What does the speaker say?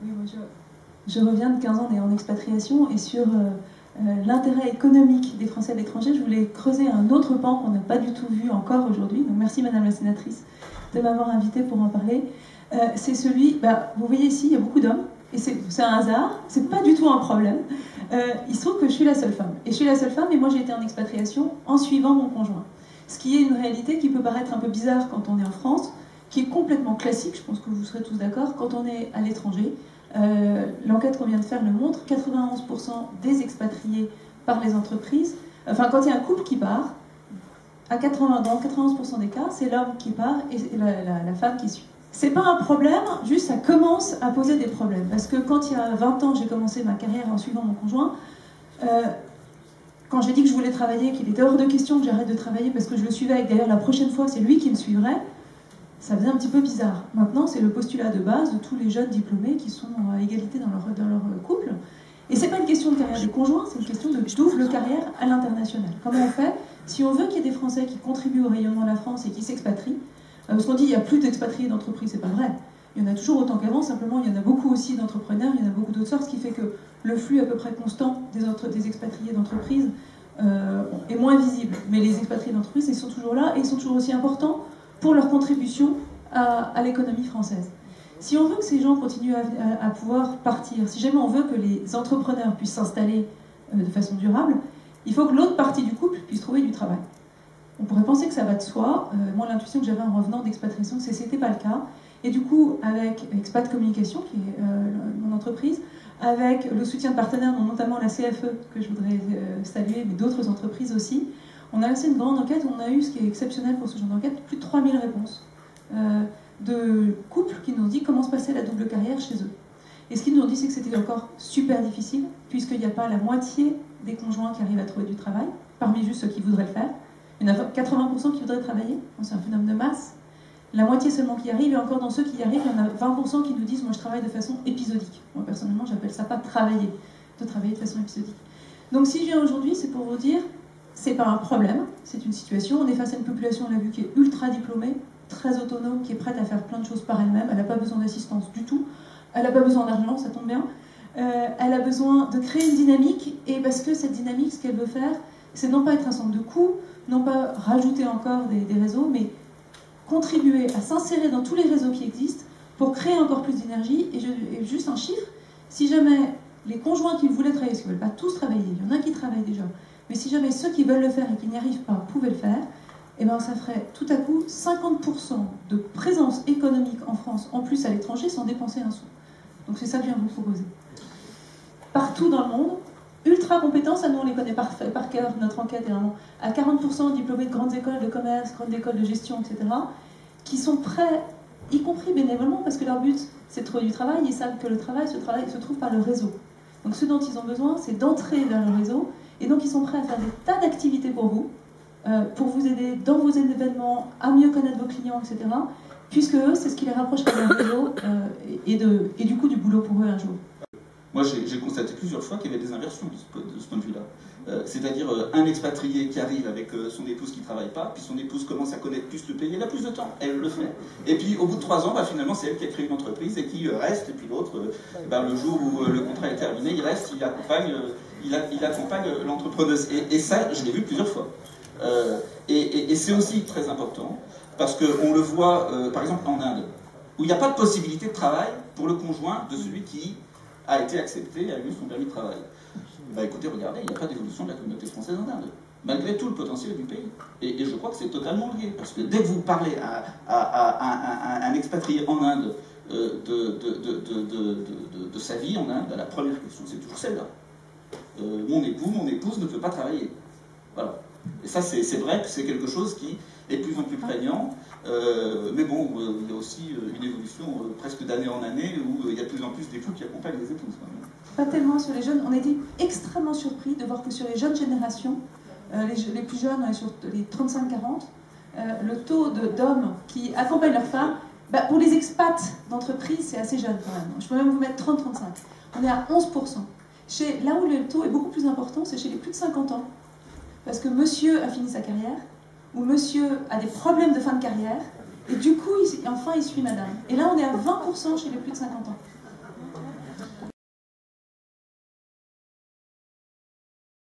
Oui, moi je reviens de 15 ans en expatriation et sur l'intérêt économique des Français à l'étranger, je voulais creuser un autre pan qu'on n'a pas du tout vu encore aujourd'hui. Donc merci Madame la Sénatrice de m'avoir invité pour en parler. C'est celui, vous voyez ici, il y a beaucoup d'hommes, et c'est un hasard, c'est pas du tout un problème. Il se trouve que je suis la seule femme. Et je suis la seule femme, et moi j'ai été en expatriation en suivant mon conjoint. Ce qui est une réalité qui peut paraître un peu bizarre quand on est en France, qui est complètement classique, je pense que vous serez tous d'accord, quand on est à l'étranger. L'enquête qu'on vient de faire le montre, 91% des expatriés par les entreprises, enfin quand il y a un couple qui part, dans 91% des cas, c'est l'homme qui part et la femme qui suit. C'est pas un problème, juste ça commence à poser des problèmes. Parce que quand il y a 20 ans, j'ai commencé ma carrière en suivant mon conjoint, quand j'ai dit que je voulais travailler, qu'il était hors de question que j'arrête de travailler parce que je le suivais, et d'ailleurs la prochaine fois c'est lui qui me suivrait, ça faisait un petit peu bizarre. Maintenant, c'est le postulat de base de tous les jeunes diplômés qui sont à égalité dans leur couple. Et c'est pas une question de carrière des conjoints, c'est une question de double carrière à l'international. Comment on fait si on veut qu'il y ait des Français qui contribuent au rayonnement de la France et qui s'expatrient? Parce qu'on dit qu'il n'y a plus d'expatriés d'entreprise, c'est pas vrai. Il y en a toujours autant qu'avant, simplement il y en a beaucoup aussi d'entrepreneurs, il y en a beaucoup d'autres sortes, ce qui fait que le flux à peu près constant des expatriés d'entreprise est moins visible. Mais les expatriés d'entreprise, ils sont toujours là et ils sont toujours aussi importants pour leur contribution à l'économie française. Si on veut que ces gens continuent à pouvoir partir, si jamais on veut que les entrepreneurs puissent s'installer de façon durable, il faut que l'autre partie du couple puisse trouver du travail. On pourrait penser que ça va de soi. Moi, l'intuition que j'avais en revenant d'expatriation, c'est que ce n'était pas le cas. Et du coup, avec Expat Communication, qui est mon entreprise, avec le soutien de partenaires, dont notamment la CFE, que je voudrais saluer, mais d'autres entreprises aussi, on a lancé une grande enquête où on a eu, ce qui est exceptionnel pour ce genre d'enquête, plus de 3000 réponses de couples qui nous ont dit comment se passait la double carrière chez eux. Et ce qu'ils nous ont dit, c'est que c'était encore super difficile, puisqu'il n'y a pas la moitié des conjoints qui arrivent à trouver du travail, parmi juste ceux qui voudraient le faire. Il y en a 80% qui voudraient travailler, c'est un phénomène de masse. La moitié seulement qui arrive, et encore dans ceux qui y arrivent, il y en a 20% qui nous disent « moi je travaille de façon épisodique ». Moi personnellement, j'appelle ça pas travailler, de travailler de façon épisodique. Donc si je viens aujourd'hui, c'est pour vous dire, c'est pas un problème, c'est une situation. On est face à une population, on l'a vu, qui est ultra diplômée, très autonome, qui est prête à faire plein de choses par elle-même. Elle n'a pas besoin d'assistance du tout. Elle n'a pas besoin d'argent, ça tombe bien. Elle a besoin de créer une dynamique, et parce que cette dynamique, ce qu'elle veut faire, c'est non pas être un centre de coûts, non pas rajouter encore des réseaux, mais contribuer à s'insérer dans tous les réseaux qui existent pour créer encore plus d'énergie. Et juste un chiffre, si jamais les conjoints qui voulaient travailler, parce qu'ils ne veulent pas tous travailler, il y en a qui travaillent déjà, mais si jamais ceux qui veulent le faire et qui n'y arrivent pas pouvaient le faire, eh ben ça ferait tout à coup 50% de présence économique en France, en plus à l'étranger, sans dépenser un sou. Donc c'est ça que je viens vous proposer. Partout dans le monde, ultra compétences, nous on les connaît par cœur, notre enquête est vraiment à 40% diplômés de grandes écoles de commerce, grandes écoles de gestion, etc., qui sont prêts, y compris bénévolement, parce que leur but c'est de trouver du travail, ils savent que le travail se trouve par le réseau. Donc ce dont ils ont besoin, c'est d'entrer vers le réseau, et donc ils sont prêts à faire des tas d'activités pour vous aider dans vos événements, à mieux connaître vos clients, etc., puisque eux, c'est ce qui les rapproche de leur réseau et du coup du boulot pour eux un jour. Moi, j'ai constaté plusieurs fois qu'il y avait des inversions de ce point de vue-là. C'est-à-dire un expatrié qui arrive avec son épouse qui ne travaille pas, puis son épouse commence à connaître plus le pays, elle a plus de temps, elle le fait. Et puis au bout de 3 ans, finalement, c'est elle qui a créé une entreprise et qui reste, et puis l'autre, le jour où le contrat est terminé, il reste, il accompagne l'entrepreneuse. Et ça, je l'ai vu plusieurs fois. Et c'est aussi très important, parce qu'on le voit, par exemple, en Inde, où il n'y a pas de possibilité de travail pour le conjoint de celui qui a été accepté et a eu son permis de travail. Écoutez, regardez, il n'y a pas d'évolution de la communauté française en Inde, malgré tout le potentiel du pays. Et je crois que c'est totalement lié, parce que dès que vous parlez à un expatrié en Inde de sa vie en Inde, la première question, c'est toujours celle-là. Mon épouse ne peut pas travailler. Voilà. Et ça, c'est vrai que c'est quelque chose qui est de plus en plus prégnant, mais bon, il y a aussi une évolution presque d'année en année où il y a de plus en plus d'époux qui accompagnent les épouses. Pas tellement sur les jeunes, on a été extrêmement surpris de voir que sur les jeunes générations, les plus jeunes, sur les 35-40, le taux d'hommes qui accompagnent leurs femmes, pour les expats d'entreprise, c'est assez jeune quand même. Je peux même vous mettre 30-35. On est à 11%. Là où le taux est beaucoup plus important, c'est chez les plus de 50 ans. Parce que monsieur a fini sa carrière, ou monsieur a des problèmes de fin de carrière, et du coup, enfin, il suit madame. Et là, on est à 20% chez les plus de 50 ans.